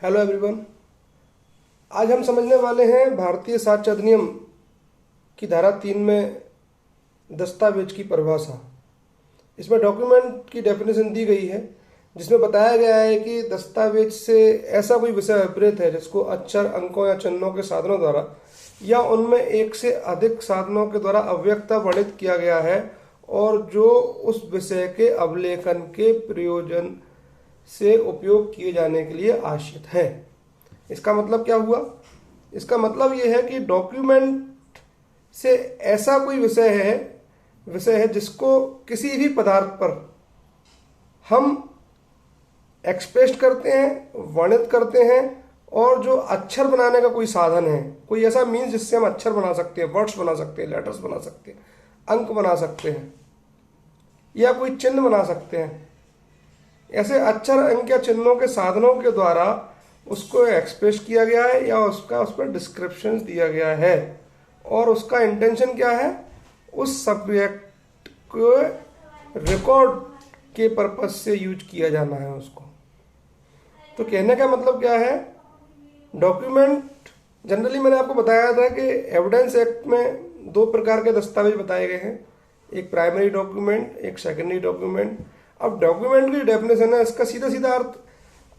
Hello everyone. आज हम समझने वाले हैं भारतीय साक्ष्य अधिनियम की धारा 3 में दस्तावेज की परिभाषा। इसमें डॉक्यूमेंट की डेफिनेशन दी गई है, जिसमें बताया गया है कि दस्तावेज से ऐसा कोई विषय विपरीत है जिसको अक्षर, अंकों या चिन्हों के साधनों द्वारा या उनमें एक से अधिक साधनों के द्वारा अव्यक्त वर्णित किया गया है और जो उस विषय के अवलेखन के प्रयोजन से उपयोग किए जाने के लिए आश्रित है। इसका मतलब क्या हुआ? इसका मतलब यह है कि डॉक्यूमेंट से ऐसा कोई विषय है जिसको किसी भी पदार्थ पर हम एक्सप्रेस करते हैं, वर्णित करते हैं, और जो अक्षर बनाने का कोई साधन है, कोई ऐसा मीन्स जिससे हम अक्षर बना सकते हैं, वर्ड्स बना सकते हैं, लेटर्स बना सकते हैं, अंक बना सकते हैं या कोई चिन्ह बना सकते हैं। ऐसे अक्षर, अंक या चिन्हों के साधनों के द्वारा उसको एक्सप्रेस किया गया है या उस पर डिस्क्रिप्शन दिया गया है और उसका इंटेंशन क्या है? उस सब्जेक्ट को रिकॉर्ड के पर्पस से यूज किया जाना है उसको। तो कहने का मतलब क्या है? डॉक्यूमेंट जनरली मैंने आपको बताया था कि एविडेंस एक्ट में दो प्रकार के दस्तावेज बताए गए हैं, एक प्राइमरी डॉक्यूमेंट, एक सेकेंडरी डॉक्यूमेंट। अब डॉक्यूमेंट की डेफिनेशन है, इसका सीधा सीधा अर्थ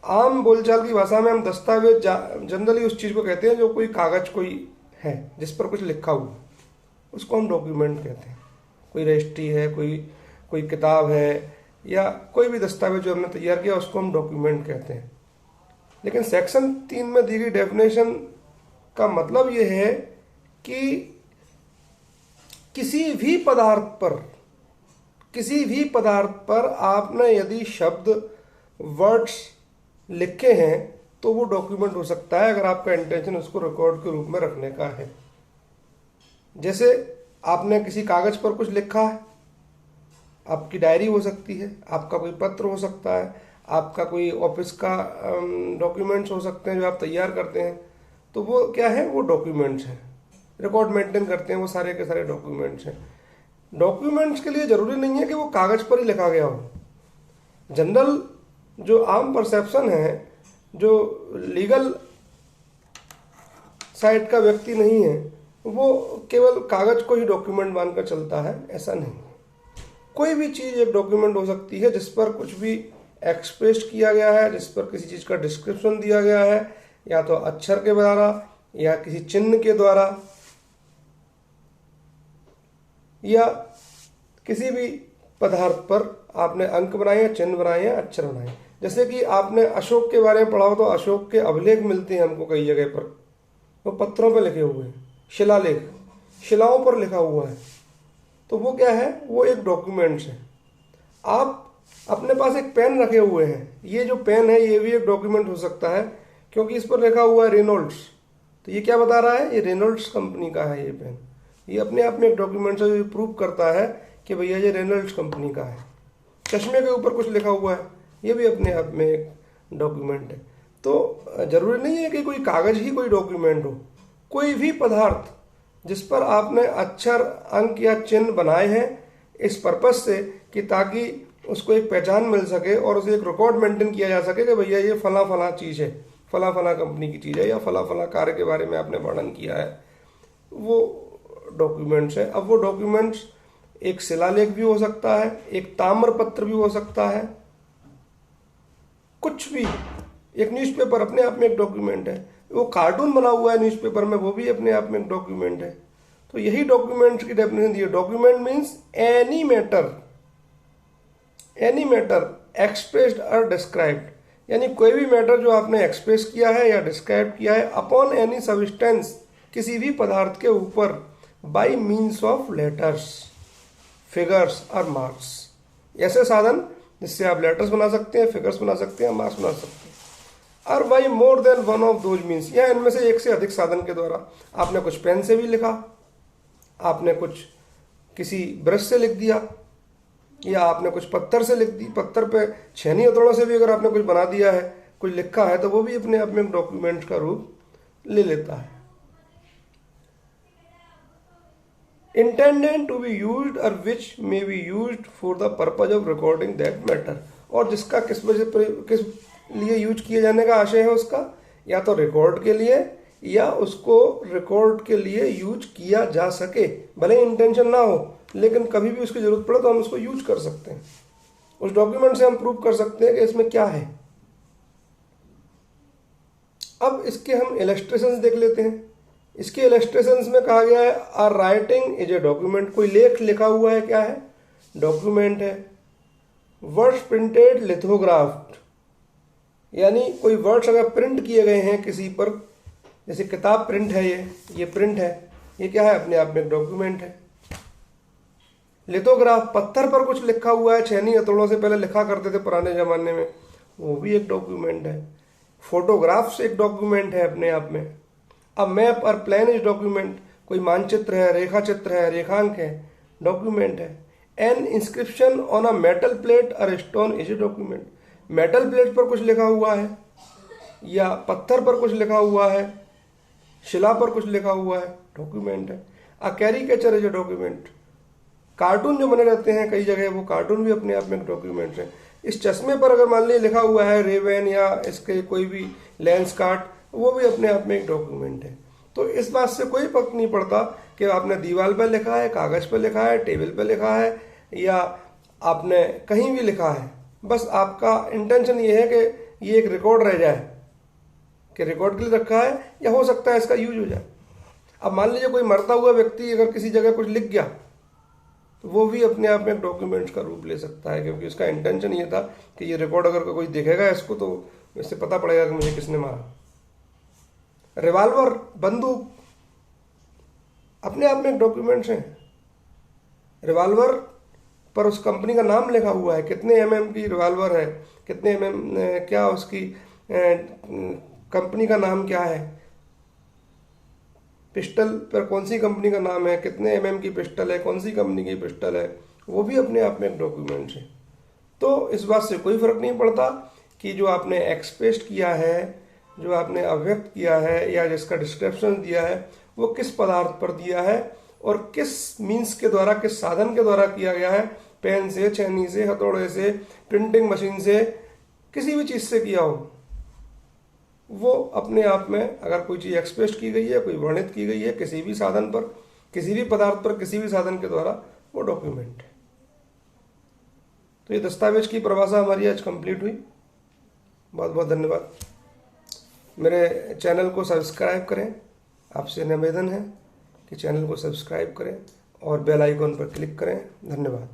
आम बोलचाल की भाषा में हम दस्तावेज जनरली उस चीज़ को कहते हैं जो कोई कागज कोई है जिस पर कुछ लिखा हुआ, उसको हम डॉक्यूमेंट कहते हैं। कोई रजिस्ट्री है, कोई किताब है या कोई भी दस्तावेज जो हमने तैयार किया उसको हम डॉक्यूमेंट कहते हैं। लेकिन सेक्शन 3 में दी गई डेफिनेशन का मतलब यह है कि किसी भी पदार्थ पर आपने यदि शब्द, वर्ड्स लिखे हैं तो वो डॉक्यूमेंट हो सकता है अगर आपका इंटेंशन उसको रिकॉर्ड के रूप में रखने का है। जैसे आपने किसी कागज पर कुछ लिखा है, आपकी डायरी हो सकती है, आपका कोई पत्र हो सकता है, आपका कोई ऑफिस का डॉक्यूमेंट्स हो सकते हैं जो आप तैयार करते हैं, तो वो क्या है? वो डॉक्यूमेंट्स हैं, रिकॉर्ड मेंटेन करते हैं, वो सारे के सारे डॉक्यूमेंट्स हैं। डॉक्यूमेंट्स के लिए जरूरी नहीं है कि वो कागज पर ही लिखा गया हो। जनरल जो आम परसेप्शन है, जो लीगल साइड का व्यक्ति नहीं है, वो केवल कागज को ही डॉक्यूमेंट मानकर चलता है। ऐसा नहीं, कोई भी चीज़ एक डॉक्यूमेंट हो सकती है जिस पर कुछ भी एक्सप्रेस किया गया है, जिस पर किसी चीज़ का डिस्क्रिप्शन दिया गया है, या तो अक्षर के द्वारा या किसी चिन्ह के द्वारा या किसी भी पदार्थ पर आपने अंक बनाए, चिन्ह बनाए या अक्षर बनाए। जैसे कि आपने अशोक के बारे में पढ़ा हो तो अशोक के अभिलेख मिलते हैं हमको कई जगह पर, वो पत्थरों पर लिखे हुए हैं, शिलालेख, शिलाओं पर लिखा हुआ है, तो वो क्या है? वो एक डॉक्यूमेंट्स है। आप अपने पास एक पेन रखे हुए हैं, ये जो पेन है ये भी एक डॉक्यूमेंट हो सकता है क्योंकि इस पर लिखा हुआ है रेनॉल्ड्स। तो ये क्या बता रहा है? ये रेनॉल्ड्स कंपनी का है ये पेन। ये अपने आप में एक डॉक्यूमेंट है जो प्रूव करता है कि भैया ये रेनॉल्ड्स कंपनी का है। चश्मे के ऊपर कुछ लिखा हुआ है, ये भी अपने आप में एक डॉक्यूमेंट है। तो जरूरी नहीं है कि कोई कागज ही कोई डॉक्यूमेंट हो। कोई भी पदार्थ जिस पर आपने अक्षर, अंक या चिन्ह बनाए हैं इस पर्पस से कि ताकि उसको एक पहचान मिल सके और उसे एक रिकॉर्ड मेंटेन किया जा सके कि भैया ये फला फला चीज़ है, फला फला कंपनी की चीज़ है या फला फला कार्य के बारे में आपने वर्णन किया है, वो डॉक्यूमेंट्स है। अब वो डॉक्यूमेंट्स एक शिलालेख भी हो सकता है, एक ताम्रपत्र भी हो सकता है, कुछ भी। एक न्यूज़पेपर अपने आप में एक डॉक्यूमेंट है, वो कार्टून बना हुआ है न्यूज़पेपर में, वो भी अपने आप में एक डॉक्यूमेंट है। तो यही डॉक्यूमेंट की डेफिनेशन दी है। Document means any matter expressed और डिस्क्राइब्ड, यानी कोई भी मैटर जो आपने एक्सप्रेस किया है या डिस्क्राइब किया है अपॉन एनी सब्सटेंस, किसी भी पदार्थ के ऊपर, by means of letters, figures और मार्क्स। ऐसे साधन जिससे आप लेटर्स बना सकते हैं, फिगर्स बना सकते हैं, मार्क्स बना सकते हैं। और by more than one of those means, या इनमें से एक से अधिक साधन के द्वारा। आपने कुछ पेन से भी लिखा, आपने कुछ किसी ब्रश से लिख दिया, या आपने कुछ पत्थर से लिख दी, पत्थर पे छेनी हथौड़ों से भी अगर आपने कुछ बना दिया है, कुछ लिखा है, तो वो भी अपने आप में एक डॉक्यूमेंट का रूप ले लेता है। intended to be used or which may be used for the purpose of recording that matter, और जिसका किस लिए यूज किए जाने का आशय है उसका, या तो रिकॉर्ड के लिए, या उसको रिकॉर्ड के लिए यूज किया जा सके, भले इंटेंशन ना हो लेकिन कभी भी उसकी जरूरत पड़े तो हम उसको यूज कर सकते हैं। उस डॉक्यूमेंट से हम प्रूव कर सकते हैं कि इसमें क्या है। अब इसके हम इलस्ट्रेशंस देख लेते हैं। इसके इलस्ट्रेशंस में कहा गया है आ राइटिंग इज ए डॉक्यूमेंट, कोई लेख लिखा हुआ है, क्या है, डॉक्यूमेंट है। वर्ड्स प्रिंटेड लिथोग्राफ्ड, यानी कोई वर्ड्स अगर प्रिंट किए गए हैं किसी पर, जैसे किताब प्रिंट है, ये प्रिंट है, ये क्या है, अपने आप में एक डॉक्यूमेंट है। लिथोग्राफ, पत्थर पर कुछ लिखा हुआ है, छेनी हथौड़ों से पहले लिखा करते थे पुराने जमाने में, वो भी एक डॉक्यूमेंट है। फोटोग्राफ्स एक डॉक्यूमेंट है अपने आप में। अब मैप और प्लान इज डॉक्यूमेंट, कोई मानचित्र है, रेखा चित्र है, रेखांक है, डॉक्यूमेंट है। An inscription on a metal plate और stone is a document, metal plate पर कुछ लिखा हुआ है या पत्थर पर कुछ लिखा हुआ है, शिला पर कुछ लिखा हुआ है, डॉक्यूमेंट है। A caricature is a document, cartoon जो बने रहते हैं कई जगह, वो कार्टून भी अपने आप में एक डॉक्यूमेंट है। इस चश्मे पर अगर मान लीजिए लिखा हुआ है रेवेन या इसके कोई भी लेंस कार्ट, वो भी अपने आप में एक डॉक्यूमेंट है। तो इस बात से कोई फर्क नहीं पड़ता कि आपने दीवार पर लिखा है, कागज पर लिखा है, टेबल पर लिखा है, या आपने कहीं भी लिखा है, बस आपका इंटेंशन ये है कि ये एक रिकॉर्ड रह जाए, कि रिकॉर्ड के लिए रखा है, या हो सकता है इसका यूज हो जाए। अब मान लीजिए कोई मरता हुआ व्यक्ति अगर किसी जगह कुछ लिख गया, तो वो भी अपने आप में एक डॉक्यूमेंट का रूप ले सकता है, क्योंकि उसका इंटेंशन ये था कि ये रिकॉर्ड अगर कोई देखेगा इसको तो इससे पता पड़ेगा कि मुझे किसने मारा। रिवॉल्वर, बंदूक, अपने आप में एक डॉक्यूमेंट्स हैं। रिवॉल्वर पर उस कंपनी का नाम लिखा हुआ है, कितने एमएम की रिवॉल्वर है, कितने एमएम, क्या उसकी कंपनी का नाम क्या है, पिस्टल पर कौन सी कंपनी का नाम है, कितने एमएम की पिस्टल है, कौन सी कंपनी की पिस्टल है, वो भी अपने आप में एक डॉक्यूमेंट है। तो इस बात से कोई फर्क नहीं पड़ता कि जो आपने एक्सप्रेस किया है, जो आपने अभिव्यक्त किया है, या जिसका डिस्क्रिप्शन दिया है, वो किस पदार्थ पर दिया है और किस मीन्स के द्वारा, किस साधन के द्वारा किया गया है, पेन से, छेनी से, हथौड़े से, प्रिंटिंग मशीन से, किसी भी चीज़ से किया हो, वो अपने आप में अगर कोई चीज़ एक्सप्रेस की गई है, कोई वर्णित की गई है किसी भी साधन पर, किसी भी पदार्थ पर, किसी भी साधन के द्वारा, वो डॉक्यूमेंट है। तो ये दस्तावेज की परिभाषा हमारी आज कंप्लीट हुई। बहुत बहुत धन्यवाद। मेरे चैनल को सब्सक्राइब करें, आपसे निवेदन है कि चैनल को सब्सक्राइब करें और बेल आइकॉन पर क्लिक करें। धन्यवाद।